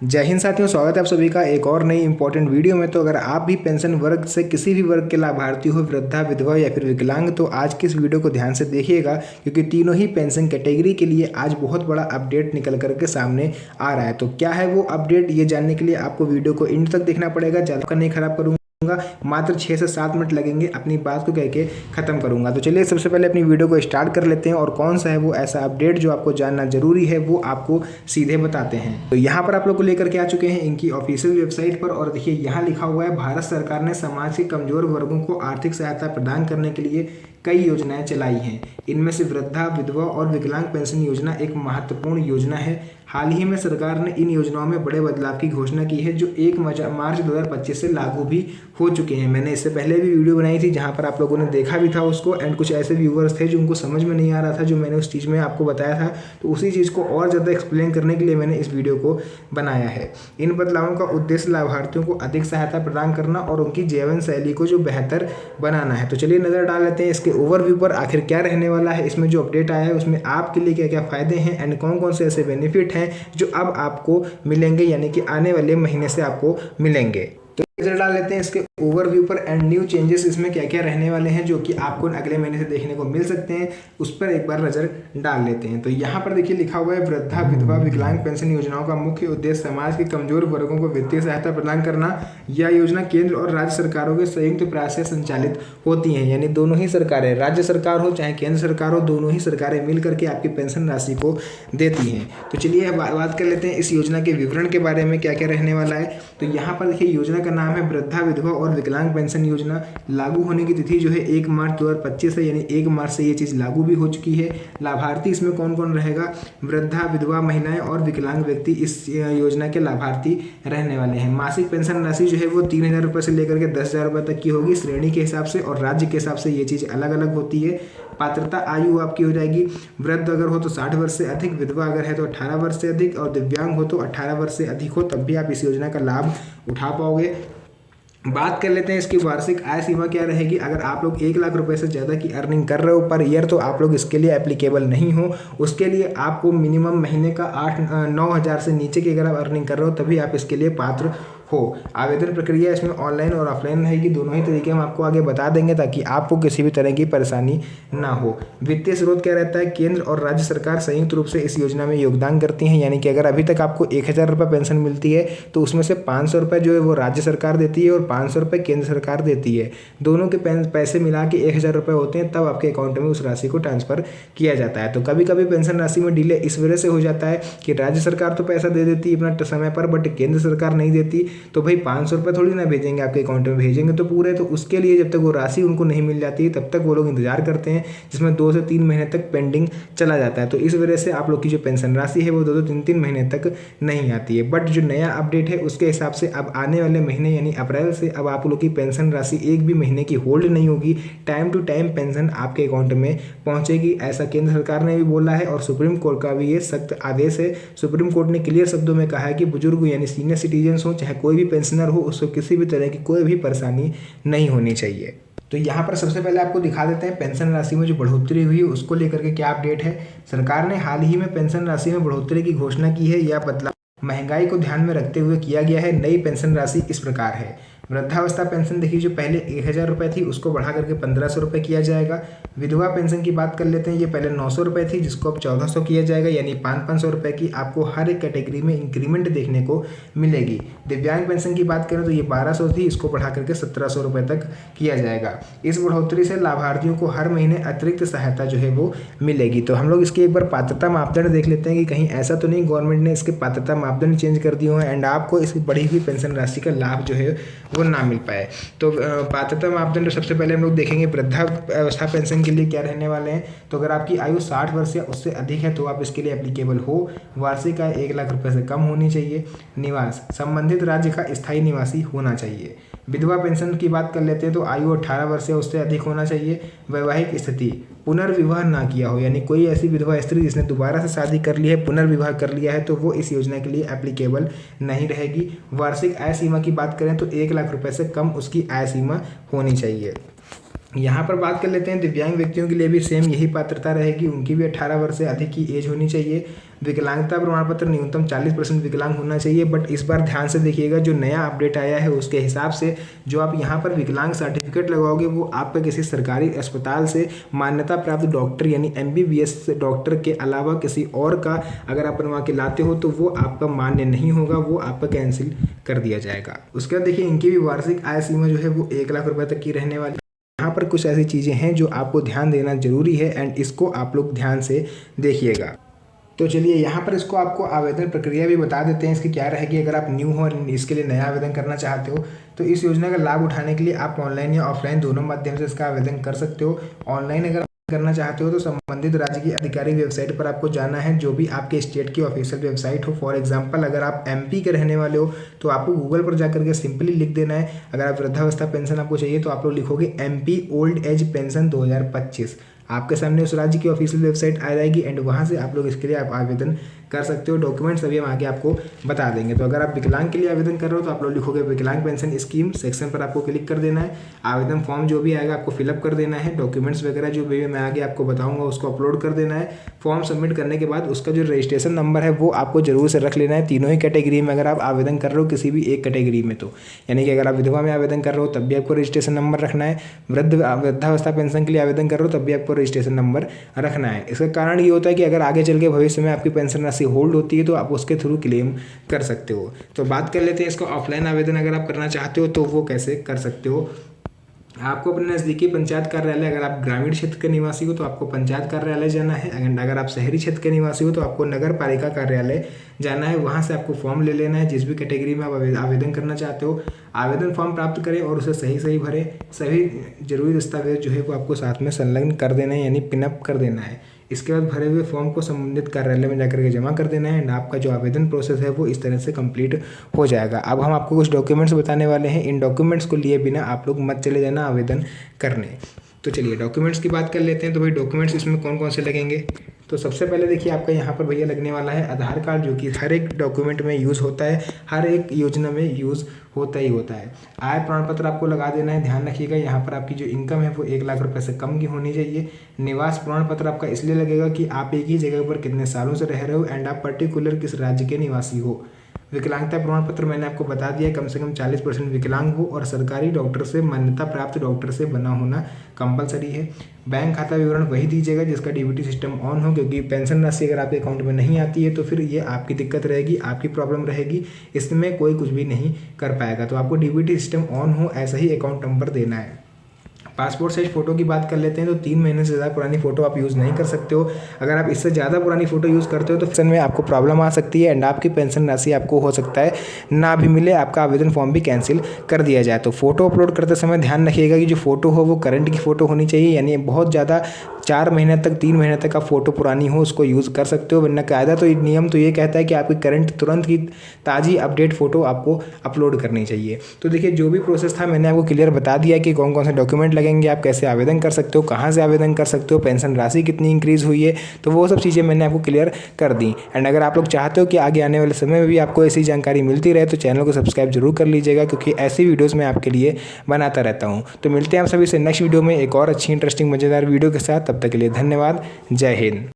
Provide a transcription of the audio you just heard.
जय हिंद साथियों, स्वागत है आप सभी का एक और नई इंपॉर्टेंट वीडियो में। तो अगर आप भी पेंशन वर्ग से किसी भी वर्ग के लाभार्थी हो, वृद्धा, विधवा या फिर विकलांग, तो आज की इस वीडियो को ध्यान से देखिएगा, क्योंकि तीनों ही पेंशन कैटेगरी के लिए आज बहुत बड़ा अपडेट निकल करके सामने आ रहा है। तो क्या है वो अपडेट, ये जानने के लिए आपको वीडियो को एंड तक देखना पड़ेगा। ज़्यादा नहीं खराब करूँगा, मात्र 6 से 7 मिनट लगेंगे, अपनी बात को कह के ख़त्म करूंगा। तो चलिए सबसे पहले अपनी वीडियो को स्टार्ट कर लेते हैं और कौन सा है वो ऐसा अपडेट जो आपको जानना जरूरी है वो आपको सीधे बताते हैं। तो यहाँ पर आप लोग को लेकर के आ चुके हैं इनकी ऑफिशियल वेबसाइट पर, और देखिए यहाँ लिखा हुआ है, भारत सरकार ने समाज के कमजोर वर्गों को आर्थिक सहायता प्रदान करने के लिए कई योजनाएं चलाई हैं। इनमें से वृद्धा, विधवा और विकलांग पेंशन योजना एक महत्वपूर्ण योजना है। हाल ही में सरकार ने इन योजनाओं में बड़े बदलाव की घोषणा की है, जो 1 मार्च 2025 से लागू भी हो चुके हैं। मैंने इससे पहले भी वीडियो बनाई थी जहां पर आप लोगों ने देखा भी था उसको, एंड कुछ ऐसे व्यूवर्स थे जो उनको समझ में नहीं आ रहा था जो मैंने उस चीज़ में आपको बताया था। तो उसी चीज़ को और ज़्यादा एक्सप्लेन करने के लिए मैंने इस वीडियो को बनाया है। इन बदलावों का उद्देश्य लाभार्थियों को अधिक सहायता प्रदान करना और उनकी जीवन शैली को जो बेहतर बनाना है। तो चलिए नज़र डाल लेते हैं इसके ओवरव्यू पर, आखिर क्या रहने वाला है इसमें। जो अपडेट आया है उसमें आपके लिए क्या क्या फ़ायदे हैं एंड कौन कौन से ऐसे बेनिफिट हैं जो अब आपको मिलेंगे, यानी कि आने वाले महीने से आपको मिलेंगे। तो नजर डाल लेते हैं इसके ओवरव्यू पर एंड न्यू चेंजेस इसमें क्या क्या रहने वाले हैं जो कि आपको अगले महीने से देखने को मिल सकते हैं, उस पर एक बार नजर डाल लेते हैं। तो यहाँ पर देखिए लिखा हुआ है, वृद्धा, विधवा, विकलांग पेंशन योजनाओं का मुख्य उद्देश्य समाज के कमजोर वर्गों को वित्तीय सहायता प्रदान करना। यह योजना केंद्र और राज्य सरकारों के संयुक्त प्रयास से संचालित होती हैं, यानी दोनों ही सरकारें, राज्य सरकार हो चाहे केंद्र सरकार हो, दोनों ही सरकारें मिल करके आपकी पेंशन राशि को देती हैं। तो चलिए बात कर लेते हैं इस योजना के विवरण के बारे में, क्या क्या रहने वाला है। तो यहाँ पर देखिए योजना का नाम है वृद्धा, विधवा और विकलांग पेंशन योजना। लागू होने की तिथि जो है 1 मार्च 2025 है, यानी 1 मार्च से ये चीज़ लागू भी हो चुकी है। लाभार्थी इसमें कौन कौन रहेगा, वृद्धा, विधवा महिलाएं और विकलांग व्यक्ति इस योजना के लाभार्थी रहने वाले हैं। मासिक पेंशन राशि जो है वो 3,000 रुपये से लेकर के 10,000 रुपये तक की होगी, श्रेणी के हिसाब से और राज्य के हिसाब से ये चीज़ अलग अलग होती है। पात्रता आयु आपकी हो जाएगी, वृद्ध अगर हो तो 60 वर्ष से अधिक, विधवा अगर है तो 18 वर्ष से अधिक, और दिव्यांग हो तो 18 वर्ष से अधिक हो, तब भी आप इस योजना का लाभ उठा पाओगे। बात कर लेते हैं इसकी वार्षिक आय सीमा क्या रहेगी। अगर आप लोग 1 लाख रुपए से ज़्यादा की अर्निंग कर रहे हो पर ईयर, तो आप लोग इसके लिए एप्लीकेबल नहीं हो। उसके लिए आपको मिनिमम महीने का 8-9 हज़ार से नीचे की अगर आप अर्निंग कर रहे हो तभी आप इसके लिए पात्र हो। आवेदन प्रक्रिया इसमें ऑनलाइन और ऑफलाइन रहेगी, दोनों ही तरीके हम आपको आगे बता देंगे ताकि आपको किसी भी तरह की परेशानी ना हो। वित्तीय स्रोत क्या रहता है, केंद्र और राज्य सरकार संयुक्त रूप से इस योजना में योगदान करती हैं, यानी कि अगर अभी तक आपको 1,000 रुपये पेंशन मिलती है तो उसमें से 500 रुपये जो है वो राज्य सरकार देती है और 500 रुपये केंद्र सरकार देती है। दोनों के पैसे मिला के 1,000 रुपये होते हैं, तब आपके अकाउंट में उस राशि को ट्रांसफर किया जाता है। तो कभी कभी पेंशन राशि में डिले इस वजह से हो जाता है कि राज्य सरकार तो पैसा दे देती है अपना समय पर, बट केंद्र सरकार नहीं देती। तो भाई 500 रुपये थोड़ी ना भेजेंगे आपके अकाउंट में, भेजेंगे तो पूरे। तो उसके लिए जब तक वो राशि उनको नहीं मिल जाती है तब तक वो लोग इंतजार करते हैं, जिसमें 2 से 3 महीने तक पेंडिंग चला जाता है। तो इस वजह से आप लोग की जो पेंशन राशि है वो 2-2, 3-3 महीने तक नहीं आती है। बट जो नया अपडेट है उसके हिसाब से अब आने वाले महीने यानी अप्रैल से अब आप लोग की पेंशन राशि एक भी महीने की होल्ड नहीं होगी, टाइम टू टाइम पेंशन आपके अकाउंट में पहुंचेगी। ऐसा केंद्र सरकार ने भी बोला है और सुप्रीम कोर्ट का भी ये सख्त आदेश है। सुप्रीम कोर्ट ने क्लियर शब्दों में कहा है कि बुजुर्ग यानी सीनियर सिटीजन हो चाहे कोई भी पेंशनर हो, उसको किसी भी तरह की कोई भी परेशानी नहीं होनी चाहिए। तो यहाँ पर सबसे पहले आपको दिखा देते हैं पेंशन राशि में जो बढ़ोतरी हुई है उसको लेकर के क्या अपडेट है। सरकार ने हाल ही में पेंशन राशि में बढ़ोतरी की घोषणा की है। यह बदलाव महंगाई को ध्यान में रखते हुए किया गया है। नई पेंशन राशि इस प्रकार है। वृद्धावस्था पेंशन देखिए जो पहले 1,000 रुपये थी उसको बढ़ा करके 1,500 रुपये किया जाएगा। विधवा पेंशन की बात कर लेते हैं, ये पहले 900 रुपये थी जिसको अब 1,400 किया जाएगा, यानी 500-500 रुपये की आपको हर एक कैटेगरी में इंक्रीमेंट देखने को मिलेगी। दिव्यांग पेंशन की बात करें तो ये 1,200 थी, इसको बढ़ा करके 1,700 रुपये तक किया जाएगा। इस बढ़ोतरी से लाभार्थियों को हर महीने अतिरिक्त सहायता जो है वो मिलेगी। तो हम लोग इसके एक बार पात्रता मापदंड देख लेते हैं कि कहीं ऐसा तो नहीं गवर्नमेंट ने इसके पात्रता मापदंड चेंज कर दिए हैं एंड आपको इसकी बढ़ी हुई पेंशन राशि का लाभ जो है वो ना मिल पाए। तो पात्रता मापदंड सबसे पहले हम लोग देखेंगे वृद्धावस्था पेंशन के लिए क्या रहने वाले हैं। तो अगर आपकी आयु 60 वर्ष या उससे अधिक है तो आप इसके लिए एप्लीकेबल हो। वार्षिक आय 1 लाख रुपए से कम होनी चाहिए। निवास संबंधित राज्य का स्थायी निवासी होना चाहिए। विधवा पेंशन की बात कर लेते हैं तो आयु 18 वर्ष या उससे अधिक होना चाहिए। वैवाहिक स्थिति पुनर्विवाह ना किया हो, यानी कोई ऐसी विधवा स्त्री जिसने दोबारा से शादी कर ली है, पुनर्विवाह कर लिया है, तो वो इस योजना के लिए एप्लीकेबल नहीं रहेगी। वार्षिक आय सीमा की बात करें तो 1 लाख रुपए से कम उसकी आय सीमा होनी चाहिए। यहाँ पर बात कर लेते हैं दिव्यांग व्यक्तियों के लिए भी सेम यही पात्रता रहेगी, उनकी भी 18 वर्ष से अधिक की एज होनी चाहिए। विकलांगता प्रमाण पत्र न्यूनतम 40% विकलांग होना चाहिए। बट इस बार ध्यान से देखिएगा, जो नया अपडेट आया है उसके हिसाब से जो आप यहाँ पर विकलांग सर्टिफिकेट लगवाओगे वो आपका किसी सरकारी अस्पताल से मान्यता प्राप्त डॉक्टर यानी MBBS डॉक्टर के अलावा किसी और का अगर आप बनवा के लाते हो तो वो आपका मान्य नहीं होगा, वो आपका कैंसिल कर दिया जाएगा। उसके बाद देखिए इनकी भी वार्षिक आय सीमा जो है वो 1 लाख रुपये तक की रहने वाली। यहाँ पर कुछ ऐसी चीज़ें हैं जो आपको ध्यान देना जरूरी है एंड इसको आप लोग ध्यान से देखिएगा। तो चलिए यहाँ पर इसको आपको आवेदन प्रक्रिया भी बता देते हैं इसकी क्या रहेगी। अगर आप न्यू हो और इसके लिए नया आवेदन करना चाहते हो तो इस योजना का लाभ उठाने के लिए आप ऑनलाइन या ऑफलाइन दोनों माध्यम से इसका आवेदन कर सकते हो। ऑनलाइन अगर करना चाहते हो तो संबंधित राज्य की आधिकारिक वेबसाइट पर आपको जाना है, जो भी आपके स्टेट की ऑफिशियल वेबसाइट हो। फॉर एग्जांपल अगर आप MP के रहने वाले हो तो आपको गूगल पर जाकर के सिंपली लिख देना है, अगर आप वृद्धावस्था पेंशन आपको चाहिए तो आप लोग लिखोगे MP ओल्ड एज पेंशन 2025। आपके सामने उस राज्य की ऑफिशियल वेबसाइट आ जाएगी एंड वहाँ से आप लोग इसके लिए आप आवेदन कर सकते हो। डॉक्यूमेंट्स अभी हम आगे आपको बता देंगे। तो अगर आप विकलांग के लिए आवेदन कर रहे हो तो आप लोग लिखोगे विकलांग पेंशन स्कीम, सेक्शन पर आपको क्लिक कर देना है। आवेदन फॉर्म जो भी आएगा आपको फिलअप कर देना है। डॉक्यूमेंट्स वगैरह जो भी मैं आगे आपको बताऊंगा उसको अपलोड कर देना है। फॉर्म सबमिट करने के बाद उसका जो रजिस्ट्रेशन नंबर है वो आपको जरूर से रख लेना है। तीनों ही कैटेगरी में अगर आप आवेदन कर रहे हो किसी भी एक कैटेगरी में, तो यानी कि अगर आप विधवा में आवेदन कर रहे हो तब भी आपको रजिस्ट्रेशन नंबर रखना है, वृद्धावस्था पेंशन के लिए आवेदन कर रहे हो तब भी आपको रजिस्ट्रेशन नंबर रखना है। इसका कारण ये होता है कि अगर आगे चल के भविष्य में आपकी पेंशन राशि होल्ड होती है तो आप उसके थ्रू क्लेम कर सकते हो। तो बात कर लेते हैं इसका ऑफलाइन आवेदन अगर आप करना चाहते हो तो वो कैसे कर सकते हो। आपको अपने नज़दीकी पंचायत कार्यालय, अगर आप ग्रामीण क्षेत्र के निवासी हो तो आपको पंचायत कार्यालय जाना है, अगर आप शहरी क्षेत्र के निवासी हो तो आपको नगर पालिका कार्यालय जाना है। वहाँ से आपको फॉर्म ले लेना है जिस भी कैटेगरी में आप आवेदन करना चाहते हो। आवेदन फॉर्म प्राप्त करें और उसे सही सही भरें। सभी जरूरी दस्तावेज जो है वो आपको साथ में संलग्न कर देना है यानी पिनअप कर देना है। इसके बाद भरे हुए फॉर्म को संबंधित कार्यालय में जाकर के जमा कर देना है एंड आपका जो आवेदन प्रोसेस है वो इस तरह से कंप्लीट हो जाएगा। अब हम आपको कुछ डॉक्यूमेंट्स बताने वाले हैं। इन डॉक्यूमेंट्स को लिए बिना आप लोग मत चले जाना आवेदन करने। तो चलिए डॉक्यूमेंट्स की बात कर लेते हैं। तो भाई डॉक्यूमेंट्स इसमें कौन कौन से लगेंगे, तो सबसे पहले देखिए आपका यहाँ पर भैया लगने वाला है आधार कार्ड, जो कि हर एक डॉक्यूमेंट में यूज़ होता है, हर एक योजना में यूज़ होता ही होता है। आय प्रमाण पत्र आपको लगा देना है। ध्यान रखिएगा यहाँ पर आपकी जो इनकम है वो 1 लाख रुपए से कम की होनी चाहिए। निवास प्रमाण पत्र आपका इसलिए लगेगा कि आप एक ही जगह पर कितने सालों से रह रहे हो एंड आप पर्टिकुलर किस राज्य के निवासी हो। विकलांगता प्रमाण पत्र मैंने आपको बता दिया, कम से कम 40% विकलांग हो और सरकारी डॉक्टर से मान्यता प्राप्त डॉक्टर से बना होना कंपलसरी है। बैंक खाता विवरण वही दीजिएगा जिसका DBT सिस्टम ऑन हो, क्योंकि पेंशन राशि अगर आपके अकाउंट में नहीं आती है तो फिर ये आपकी दिक्कत रहेगी, आपकी प्रॉब्लम रहेगी, इसमें कोई कुछ भी नहीं कर पाएगा। तो आपको DBT सिस्टम ऑन हो ऐसा ही अकाउंट नंबर देना है। पासपोर्ट साइज फ़ोटो की बात कर लेते हैं तो 3 महीने से ज़्यादा पुरानी फ़ोटो आप यूज़ नहीं कर सकते हो। अगर आप इससे ज़्यादा पुरानी फ़ोटो यूज़ करते हो तो पेंशन में आपको प्रॉब्लम आ सकती है एंड आपकी पेंशन राशि आपको हो सकता है ना भी मिले, आपका आवेदन फॉर्म भी कैंसिल कर दिया जाए। तो फोटो अपलोड करते समय ध्यान रखिएगा कि जो फोटो हो वो करंट की फ़ोटो होनी चाहिए, यानी बहुत ज़्यादा 4 महीने तक 3 महीने तक आप फोटो पुरानी हो उसको यूज़ कर सकते हो, वरना कायदा तो नियम तो ये कहता है कि आपकी करंट तुरंत की ताज़ी अपडेट फ़ोटो आपको अपलोड करनी चाहिए। तो देखिए जो भी प्रोसेस था मैंने आपको क्लियर बता दिया कि कौन कौन से डॉक्यूमेंट लगेंगे, आप कैसे आवेदन कर सकते हो, कहाँ से आवेदन कर सकते हो, पेंशन राशि कितनी इंक्रीज़ हुई है, तो वो सब चीज़ें मैंने आपको क्लियर कर दी। एंड अगर आप लोग चाहते हो कि आगे आने वाले समय में भी आपको ऐसी जानकारी मिलती रहे तो चैनल को सब्सक्राइब जरूर कर लीजिएगा, क्योंकि ऐसी वीडियोज़ मैं आपके लिए बनाता रहता हूँ। तो मिलते हैं आप सभी से नेक्स्ट वीडियो में एक और अच्छी इंटरेस्टिंग मज़ेदार वीडियो के साथ। तब तक के लिए धन्यवाद। जय हिंद।